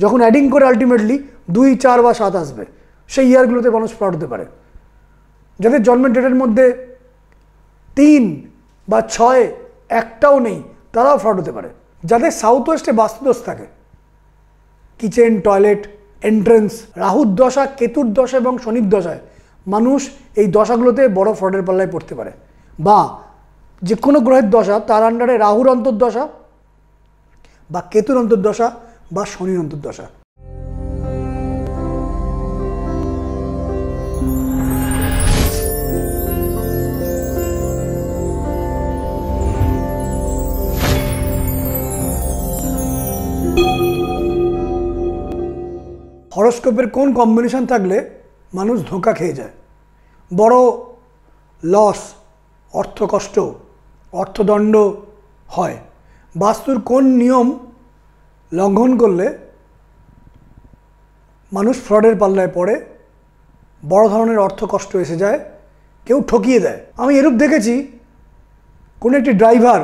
যখন অ্যাডিং করে আলটিমেটলি 2, 4 বা 7 আসবে, সেই ইয়ারগুলোতে মানুষ ফ্রড হতে পারে। যাদের জন্মের ডেটের মধ্যে 3 বা 6 একটাও নেই, তারাও ফ্রড হতে পারে। যাদের সাউথ ওয়েস্টে বাস্তুদোষ থাকে, কিচেন, টয়লেট, এন্ট্রেন্স, রাহুর দশা, কেতুর দশা এবং শনির দশায় মানুষ এই দশাগুলোতে বড় ফ্রডের পাল্লায় পড়তে পারে। বা যে কোনো গ্রহের দশা, তার আন্ডারে রাহুর অন্তর্দশা বা কেতুর অন্তর্দশা বা শনির অন্তর্দশা। হরোস্কোপের কোন কম্বিনেশন থাকলে মানুষ ধোঁকা খেয়ে যায়, বড় লস, অর্থকষ্ট, অর্থদণ্ড হয়। বাস্তুর কোন নিয়ম লঙ্ঘন করলে মানুষ ফ্রডের পাল্লায় পড়ে, বড় ধরনের অর্থকষ্ট এসে যায়, কেউ ঠকিয়ে দেয়। আমি এরূপ দেখেছি, কোনো একটি ড্রাইভার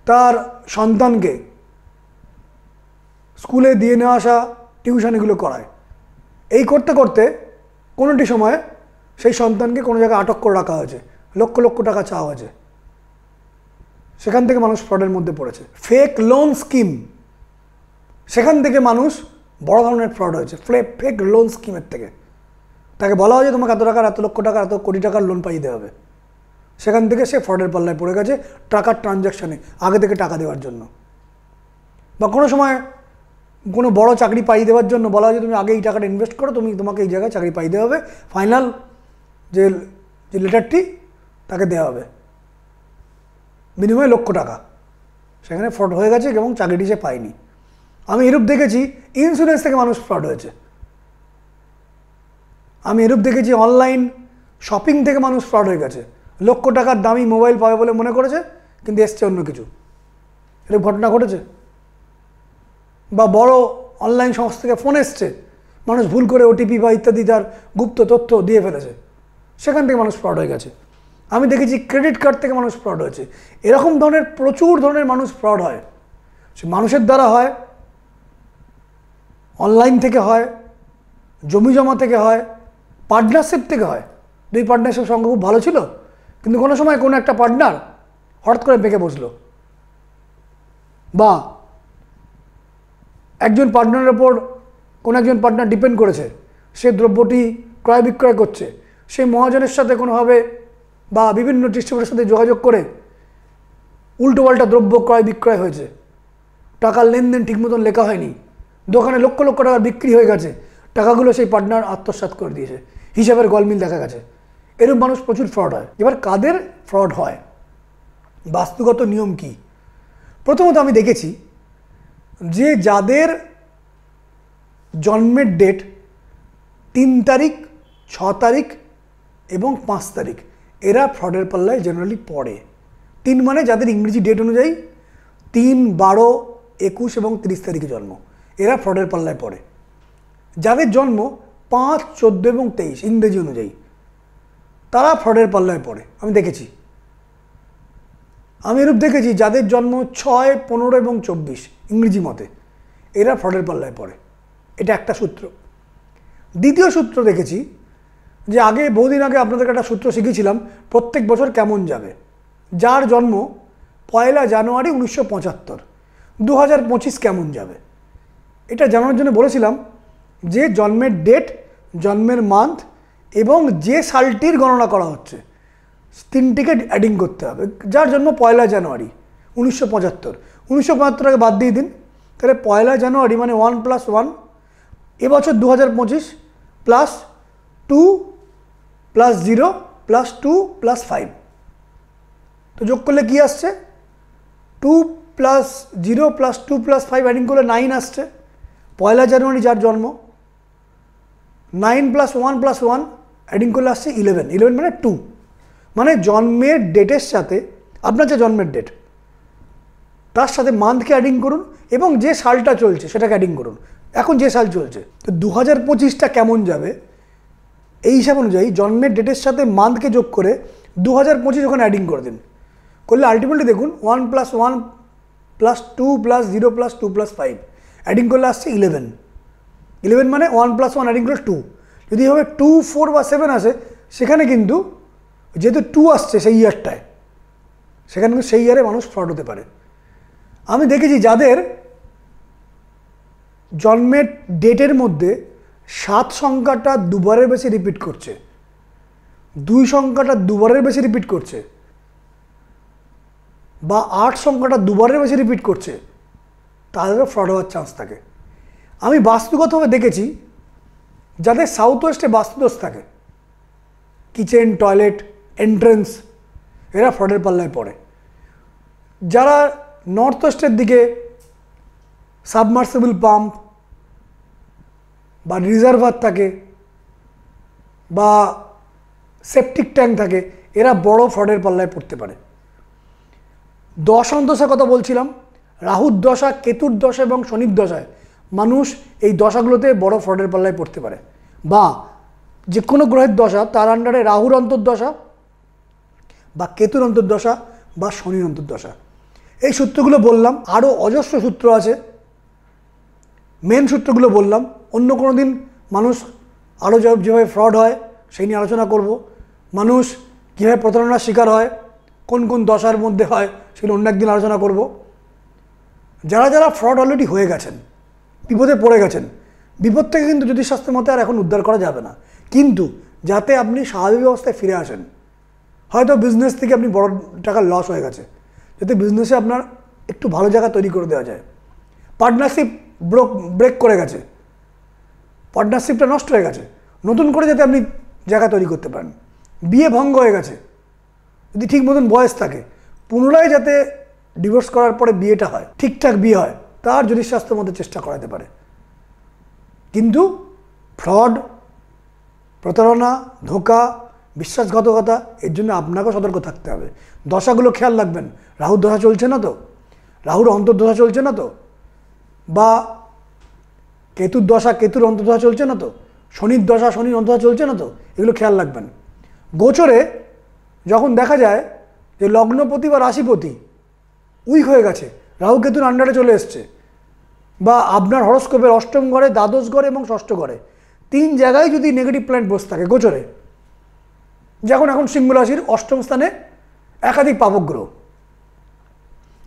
তার সন্তানকে স্কুলে দিয়ে নিয়ে আসা, টিউশন এগুলো করায়। এই করতে করতে কোনোটি সময়ে সেই সন্তানকে কোনো জায়গায় আটক করে রাখা হয়েছে, লক্ষ লক্ষ টাকা চাওয়া হয়েছে। সেখান থেকে মানুষ ফ্রডের মধ্যে পড়েছে। ফেক লোন স্কিম, সেখান থেকে মানুষ বড় ধরনের ফ্রড হয়েছে। ফেক লোন স্কিমের থেকে তাকে বলা হয়েছে তোমাকে এত টাকার, এত লক্ষ টাকার, এত কোটি টাকার লোন পাইয়ে দেওয়া হবে। সেখান থেকে সে ফ্রডের পাল্লায় পড়ে গেছে, টাকার ট্রানজ্যাকশানে আগে থেকে টাকা দেওয়ার জন্য। বা কোনো সময় কোনো বড় চাকরি পাইয়ে দেওয়ার জন্য বলা হয়েছে তুমি আগে এই টাকাটা ইনভেস্ট করো, তোমাকে এই জায়গায় চাকরি পাইয়ে দেওয়া হবে, ফাইনাল যে লেটারটি তাকে দেওয়া হবে, বিনিময়ে লক্ষ টাকা। সেখানে ফ্রড হয়ে গেছে এবং চাকরিটি সে পায়নি। আমি এরূপ দেখেছি ইন্স্যুরেন্স থেকে মানুষ ফ্রড হয়েছে। আমি এরূপ দেখেছি অনলাইন শপিং থেকে মানুষ ফ্রড হয়ে গেছে। লক্ষ টাকার দামি মোবাইল পাবে বলে মনে করেছে, কিন্তু এসছে অন্য কিছু। এরূপ ঘটনা ঘটেছে। বা বড় অনলাইন সংস্থা থেকে ফোন এসছে, মানুষ ভুল করে ওটিপি বা ইত্যাদি তার গুপ্ত তথ্য দিয়ে ফেলেছে, সেখান থেকে মানুষ ফ্রড হয়ে গেছে। আমি দেখেছি ক্রেডিট কার্ড থেকে মানুষ ফ্রড হয়েছে। এরকম ধরনের প্রচুর ধরনের মানুষ ফ্রড হয়। সে মানুষের দ্বারা হয়, অনলাইন থেকে হয়, জমি জমা থেকে হয়, পার্টনারশিপ থেকে হয়। 2 পার্টনারশিপ সঙ্গে খুব ভালো ছিল, কিন্তু কোনো সময় কোনো একটা পার্টনার হঠাৎ করে বেঁকে বসলো। বা একজন পার্টনারের ওপর কোনো একজন পার্টনার ডিপেন্ড করেছে, সে দ্রব্যটি ক্রয় বিক্রয় করছে, সেই মহাজনের সাথে কোনোভাবে বা বিভিন্ন ডিস্ট্রিবিউটরের সাথে যোগাযোগ করে উল্টোপাল্টা দ্রব্য ক্রয় বিক্রয় হয়েছে, টাকার লেনদেন ঠিক মতন লেখা হয়নি, দোকানে লক্ষ লক্ষ টাকার বিক্রি হয়ে গেছে, টাকাগুলো সেই পার্টনার আত্মসাৎ করে দিয়েছে, হিসাবের গলমিল দেখা গেছে। এরূপ মানুষ প্রচুর ফ্রড হয়। এবার কাদের ফ্রড হয়, বাস্তুগত নিয়ম কি? প্রথমত আমি দেখেছি যে যাদের জন্মের ডেট 3 তারিখ, 6 তারিখ এবং 5 তারিখ, এরা ফ্রডের পাল্লায় জেনারেলি পড়ে। 3 মানে যাদের ইংরেজি ডেট অনুযায়ী 3, 12, 21 এবং 30 তারিখে জন্ম, এরা ফ্রডের পাল্লায় পড়ে। যাদের জন্ম 5, 14 এবং 23 ইংরেজি অনুযায়ী, তারা ফ্রডের পাল্লায় পড়ে। আমি দেখেছি। আমি এরূপ দেখেছি যাদের জন্ম 6, 15 এবং 24 ইংরেজি মতে, এরা ফ্রডের পাল্লায় পড়ে। এটা একটা সূত্র। দ্বিতীয় সূত্র দেখেছি যে বহুদিন আগে আপনাদেরকে একটা সূত্র শিখিয়েছিলাম, প্রত্যেক বছর কেমন যাবে। যার জন্ম 1 জানুয়ারি 1975, 2025 কেমন যাবে, এটা জানানোর জন্য বলেছিলাম যে জন্মের ডেট, জন্মের মান্থ এবং যে সালটির গণনা করা হচ্ছে, 3টিকে অ্যাডিং করতে হবে। যার জন্ম 1 জানুয়ারি 1975, 1975টাকে বাদ দিয়ে দিন, তাহলে 1 জানুয়ারি মানে 1 + 1, এবছর 2025 + 2 + 0 + 2 + 5, তো যোগ করলে কি আসছে? 2 + 0 + 2 + 5 অ্যাডিং করলে 9 আসছে। 1 জানুয়ারি যার জন্ম, 9 + 1 + 1 অ্যাডিং করলে আসছে 11, 11 মানে 2। মানে জন্মের ডেটের সাথে আপনার যে জন্মের ডেট, তার সাথে মান্থকে অ্যাডিং করুন এবং যে সালটা চলছে সেটাকে অ্যাডিং করুন। এখন যে সাল চলছে, তো 2025টা কেমন যাবে এই হিসাব অনুযায়ী জন্মের ডেটের সাথে মান্থকে যোগ করে 2025 ওখানে অ্যাডিং করে দিন। করলে আলটিমেটলি দেখুন 1 + 1 + 2 + 0 + 2 + 5 অ্যাডিং করলে আসছে 11 মানে 1 + 1 অ্যাডিং করলে 2। যদি হবে 2, 4 বা 7 আসে, সেখানে কিন্তু যেহেতু 2 আসছে সেই ইয়ারটায়, সেখানে কিন্তু সেই ইয়ারে মানুষ ফ্রড হতে পারে। আমি দেখেছি যাদের জন্মের ডেটের মধ্যে 7 সংখ্যাটা দুবারের বেশি রিপিট করছে, 2 সংখ্যাটা দুবারের বেশি রিপিট করছে, বা 8 সংখ্যাটা দুবারের বেশি রিপিট করছে, তাদেরও ফ্রড হওয়ার চান্স থাকে। আমি বাস্তুগতভাবে দেখেছি যাদের সাউথ ওয়েস্টে বাস্তুদোষ থাকে, কিচেন, টয়লেট, এন্ট্রেন্স, এরা ফ্রডের পাল্লায় পড়ে। যারা নর্থ ওয়েস্টের দিকে সাবমার্সিবল পাম্প বা রিজার্ভার থাকে বা সেপটিক ট্যাঙ্ক থাকে, এরা বড় ফ্রডের পাল্লায় পড়তে পারে। দশার কথা বলছিলাম, রাহুর দশা, কেতুর দশা এবং শনির দশায় মানুষ এই দশাগুলোতে বড় ফ্রডের পাল্লায় পড়তে পারে। বা যে কোনো গ্রহের দশা, তার আন্ডারে রাহুর অন্তর্দশা বা কেতুর অন্তর্দশা বা শনির অন্তর্দশা, এই সূত্রগুলো বললাম। আরও অজস্র সূত্র আছে, মেন সূত্রগুলো বললাম। অন্য কোনো দিন মানুষ আরও যেভাবে ফ্রড হয় সেই নিয়ে আলোচনা করব। মানুষ কীভাবে প্রতারণার শিকার হয়, কোন কোন দশার মধ্যে হয়, সেগুলো অন্য একদিন আলোচনা করব। যারা যারা ফ্রড অলরেডি হয়ে গেছেন, বিপদে পড়ে গেছেন, বিপদ থেকে কিন্তু জ্যোতিষশাস্ত্রের মতে আর এখন উদ্ধার করা যাবে না, কিন্তু যাতে আপনি স্বাভাবিক অবস্থায় ফিরে আসেন, হয়তো বিজনেস থেকে আপনি বড় টাকার লস হয়ে গেছে, যাতে বিজনেসে আপনার একটু ভালো জায়গা তৈরি করে দেওয়া যায়। পার্টনারশিপ ব্রেক করে গেছে, পার্টনারশিপটা নষ্ট হয়ে গেছে, নতুন করে যাতে আপনি জায়গা তৈরি করতে পারেন। বিয়ে ভঙ্গ হয়ে গেছে, যদি ঠিক মতন বয়স থাকে, পুনরায় যাতে ডিভোর্স করার পরে বিয়েটা হয়, ঠিকঠাক বিয়ে হয়, তার জ্যোতিষশাস্ত্রের মধ্যে চেষ্টা করাতে পারে। কিন্তু ফ্রড, প্রতারণা, ধোঁকা, বিশ্বাসঘাতকতা, এর জন্য আপনাকেও সতর্ক থাকতে হবে। দশাগুলো খেয়াল রাখবেন, রাহুর দশা চলছে না তো, রাহুর অন্তর্দশা চলছে না তো, বা কেতুর দশা, কেতুর অন্তর্দশা চলছে না তো, শনির দশা, শনির অন্তর্দশা চলছে না তো, এগুলো খেয়াল রাখবেন। গোচরে যখন দেখা যায় যে লগ্নপতি বা রাশিপতি উইক হয়ে গেছে, রাহু কেতুর আন্ডারে চলে এসছে, বা আপনার হরস্কোপের অষ্টম ঘরে, দ্বাদশ ঘরে এবং ষষ্ঠ ঘরে 3 জায়গায় যদি নেগেটিভ প্ল্যানেট বসে থাকে গোচরে, যেমন এখন সিংহ রাশির অষ্টম স্থানে একাধিক পাপগ্রহ,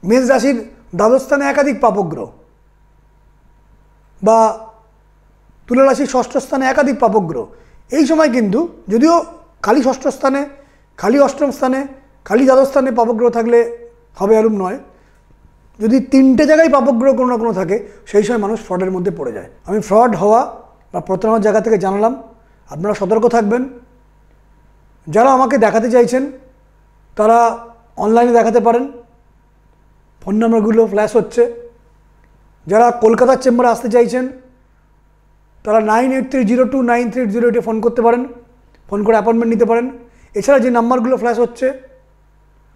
মেষ রাশির দ্বাদশ স্থানে একাধিক পাপগ্রহ, বা তুলা রাশির ষষ্ঠ স্থানে একাধিক পাপগ্রহ, এই সময় কিন্তু যদিও খালি ষষ্ঠ স্থানে, খালি অষ্টম স্থানে, খালি দ্বাদশ স্থানে পাপগ্রহ থাকলে হবে এরূপ নয়, যদি 3টে জায়গায় পাপগ্রহ কোনো না কোনো থাকে, সেই সময় মানুষ ফ্রডের মধ্যে পড়ে যায়। আমি ফ্রড হওয়া বা প্রতারণার জায়গা থেকে জানালাম, আপনারা সতর্ক থাকবেন। যারা আমাকে দেখাতে চাইছেন তারা অনলাইনে দেখাতে পারেন, ফোন নাম্বারগুলো ফ্ল্যাশ হচ্ছে। যারা কলকাতার চেম্বারে আসতে চাইছেন তারা 9830293808 ফোন করতে পারেন, ফোন করে অ্যাপয়েন্টমেন্ট নিতে পারেন। এছাড়া যে নাম্বারগুলো ফ্ল্যাশ হচ্ছে,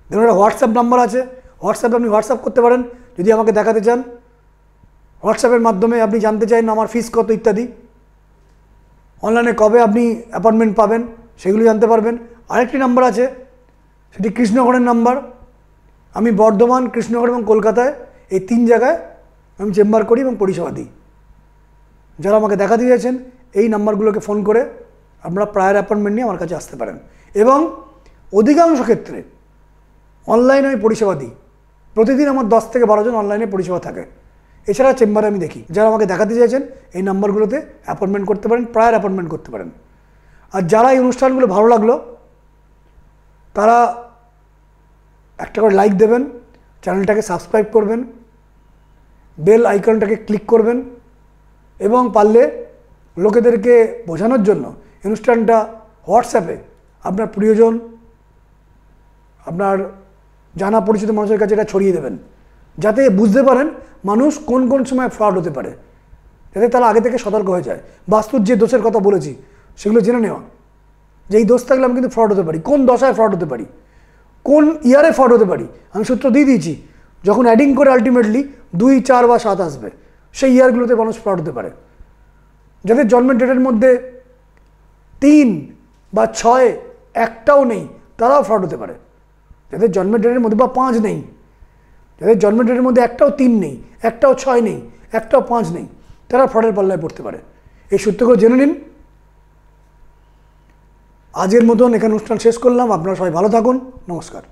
ধরুন একটা হোয়াটসঅ্যাপ নাম্বার আছে, হোয়াটসঅ্যাপে আপনি হোয়াটসঅ্যাপ করতে পারেন যদি আমাকে দেখাতে চান। হোয়াটসঅ্যাপের মাধ্যমে আপনি জানতে চান আমার ফিস কত ইত্যাদি, অনলাইনে কবে আপনি অ্যাপয়েন্টমেন্ট পাবেন সেগুলো জানতে পারবেন। আরেকটি নাম্বার আছে, সেটি কৃষ্ণনগরের নাম্বার। আমি বর্ধমান, কৃষ্ণনগর এবং কলকাতায় এই 3 জায়গায় আমি চেম্বার করি এবং পরিষেবা দিই। যারা আমাকে দেখাতে চাইছেন এই নাম্বারগুলোকে ফোন করে আপনারা প্রায়র অ্যাপয়েন্টমেন্ট নিয়ে আমার কাছে আসতে পারেন। এবং অধিকাংশ ক্ষেত্রে অনলাইনে আমি পরিষেবা দিই, প্রতিদিন আমার 10 থেকে 12 জন অনলাইনে পরিষেবা থাকে। এছাড়া চেম্বারে আমি দেখি। যারা আমাকে দেখাতে চাইছেন এই নাম্বারগুলোতে অ্যাপয়েন্টমেন্ট করতে পারেন, প্রায়র অ্যাপয়েন্টমেন্ট করতে পারেন। আর যারা এই অনুষ্ঠানগুলো ভালো লাগলো তারা একটা করে লাইক দেবেন, চ্যানেলটাকে সাবস্ক্রাইব করবেন, বেল আইকনটাকে ক্লিক করবেন, এবং পারলে লোকেদেরকে বোঝানোর জন্য অনুষ্ঠানটা হোয়াটসঅ্যাপে আপনার প্রিয়জন, আপনার জানা পরিচিত মানুষের কাছে এটা ছড়িয়ে দেবেন, যাতে বুঝতে পারেন মানুষ কোন কোন সময় ফ্রড হতে পারে, যাতে তারা আগে থেকে সতর্ক হয়ে যায়। বাস্তুর যে দোষের কথা বলেছি সেগুলো জেনে নেওয়া, যে এই দোষ থাকলে আমি কিন্তু ফ্রড হতে পারি, কোন দশায় ফ্রড হতে পারি, কোন ইয়ারে ফ্রড হতে পারি। আমি সূত্র দিয়ে দিয়েছি, যখন অ্যাডিং করে আলটিমেটলি 2, 4 বা 7 আসবে, সেই ইয়ারগুলোতে মানুষ ফ্রড হতে পারে। যাদের জন্মের ডেটের মধ্যে 3 বা 6 একটাও নেই, তারাও ফ্রড হতে পারে। যাদের জন্মের ডেটের মধ্যে বা 5 নেই, যাদের জন্মের ডেটের মধ্যে একটাও 3 নেই, একটাও 6 নেই, একটাও 5 নেই, তারা ফ্রডের পাল্লায় পড়তে পারে। এই সূত্রগুলো জেনে নিন। আজকের মতন এখানে অনুষ্ঠান শেষ করলাম। আপনারা সবাই ভালো থাকুন। নমস্কার।